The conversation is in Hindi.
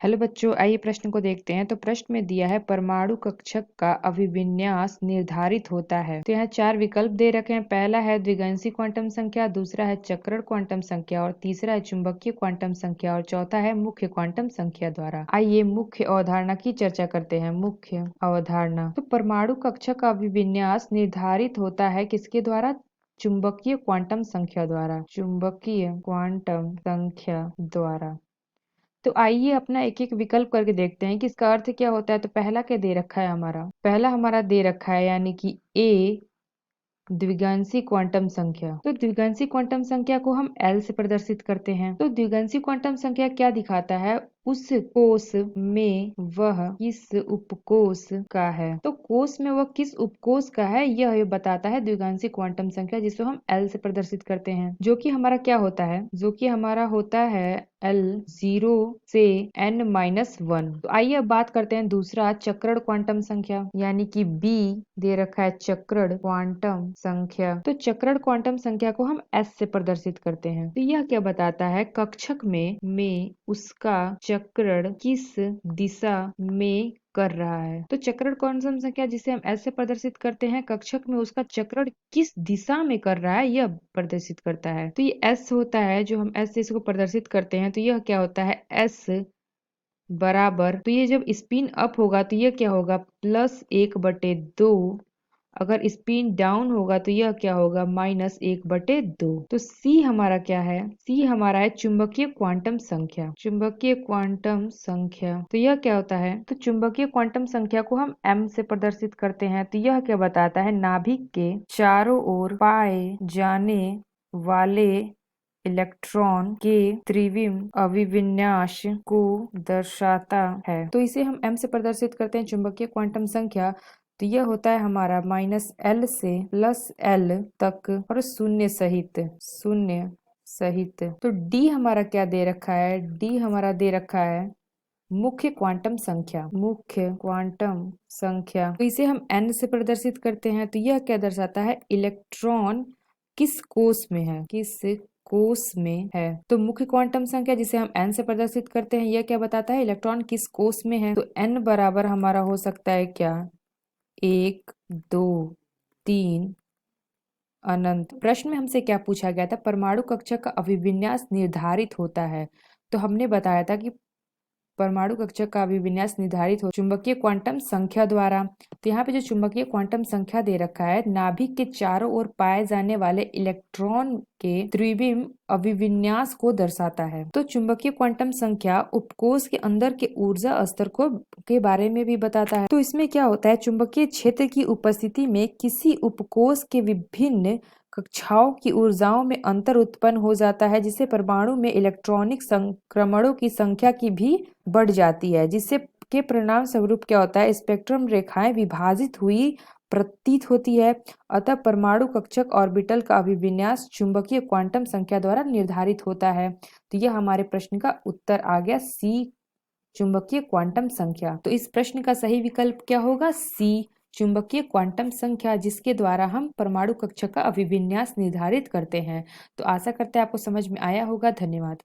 हेलो बच्चों, आइए प्रश्न को देखते हैं। तो प्रश्न में दिया है परमाणु कक्षक का अभिविन्यास निर्धारित होता है। तो यहाँ चार विकल्प दे रखे हैं। पहला है द्विगांशी क्वांटम संख्या, दूसरा है चक्रण क्वांटम संख्या और तीसरा है चुंबकीय क्वांटम संख्या और चौथा है मुख्य क्वांटम संख्या द्वारा। आइए मुख्य अवधारणा की चर्चा करते हैं। मुख्य अवधारणा, तो परमाणु कक्षक का अभिविन्यास निर्धारित होता है किसके द्वारा? चुंबकीय क्वांटम संख्या द्वारा। चुंबकीय क्वांटम संख्या द्वारा। तो आइए अपना एक एक विकल्प करके देखते हैं कि इसका अर्थ क्या होता है। तो पहला क्या दे रखा है हमारा? पहला हमारा दे रखा है यानी कि ए द्विगांशी क्वांटम संख्या। तो द्विगांशी क्वांटम संख्या को हम एल से प्रदर्शित करते हैं। तो द्विगांशी क्वांटम संख्या क्या दिखाता है? उस कोश में वह किस उपकोष का है। तो कोश में वह किस उपकोष का है यह बताता है द्विगांशी क्वांटम संख्या, जिसको हम एल से प्रदर्शित करते हैं, जो कि हमारा क्या होता है? जो कि हमारा होता है L 0 से n-1। तो आइए अब बात करते हैं दूसरा चक्रण क्वांटम संख्या, यानी कि B दे रखा है चक्रण क्वांटम संख्या। तो चक्रण क्वांटम संख्या को हम S से प्रदर्शित करते हैं। तो यह क्या बताता है? कक्षक में उसका चक्रण किस दिशा में कर रहा है। तो चक्रण क्वांटम संख्या जिसे हम एस से प्रदर्शित करते हैं, कक्षक में उसका चक्रण किस दिशा में कर रहा है यह प्रदर्शित करता है। तो ये एस होता है, जो हम एस से इसको प्रदर्शित करते हैं। तो यह क्या होता है? एस बराबर, तो ये जब स्पिन अप होगा तो यह क्या होगा? +1/2। अगर स्पिन डाउन होगा तो यह क्या होगा? -1/2। तो सी हमारा क्या है? सी हमारा है चुंबकीय क्वांटम संख्या। चुंबकीय क्वांटम संख्या, तो यह क्या होता है? तो चुंबकीय क्वांटम संख्या को हम एम से प्रदर्शित करते हैं। तो यह क्या बताता है? नाभिक के चारों ओर पाए जाने वाले इलेक्ट्रॉन के त्रिविम अभिविन्यास को दर्शाता है। तो इसे हम एम से प्रदर्शित करते हैं चुंबकीय क्वांटम संख्या। तो यह होता है हमारा -L से +L तक और शून्य सहित। तो डी हमारा क्या दे रखा है? डी हमारा दे रखा है मुख्य क्वांटम संख्या। मुख्य क्वांटम संख्या, तो इसे हम n से प्रदर्शित करते हैं। तो यह क्या दर्शाता है? इलेक्ट्रॉन किस कोष में है, किस कोष में है। तो मुख्य क्वांटम संख्या जिसे हम n से प्रदर्शित करते हैं, यह क्या बताता है? इलेक्ट्रॉन किस कोष में है। तो n बराबर हमारा हो सकता है क्या? 1 2 3 अनंत। प्रश्न में हमसे क्या पूछा गया था? परमाणु कक्षक का अभिविन्यास निर्धारित होता है। तो हमने बताया था कि परमाणु कक्षक का अभिविन्यास निर्धारित हो चुंबकीय क्वांटम संख्या द्वारा। तो यहाँ पे जो चुंबकीय क्वांटम संख्या दे रखा है, नाभिक के चारों ओर पाए जाने वाले इलेक्ट्रॉन के त्रिविम अभिविन्यास को दर्शाता है। तो चुंबकीय क्वांटम संख्या उपकोष के अंदर के ऊर्जा स्तर को के बारे में भी बताता है। तो इसमें क्या होता है? चुंबकीय क्षेत्र की उपस्थिति में किसी उपकोष के विभिन्न कक्षाओं की ऊर्जाओं में अंतर उत्पन्न हो जाता है, जिससे परमाणु में इलेक्ट्रॉनिक संक्रमणों की संख्या की भी बढ़ जाती है, जिससे के परिणाम स्वरूप क्या होता है? स्पेक्ट्रम रेखाएं विभाजित हुई प्रतीत होती है। अतः परमाणु कक्षक ऑर्बिटल का अभिविन्यास चुंबकीय क्वांटम संख्या द्वारा निर्धारित होता है। तो यह हमारे प्रश्न का उत्तर आ गया, सी चुंबकीय क्वांटम संख्या। तो इस प्रश्न का सही विकल्प क्या होगा? सी चुंबकीय क्वांटम संख्या, जिसके द्वारा हम परमाणु कक्षक का अभिविन्यास निर्धारित करते हैं। तो आशा करते हैं आपको समझ में आया होगा। धन्यवाद।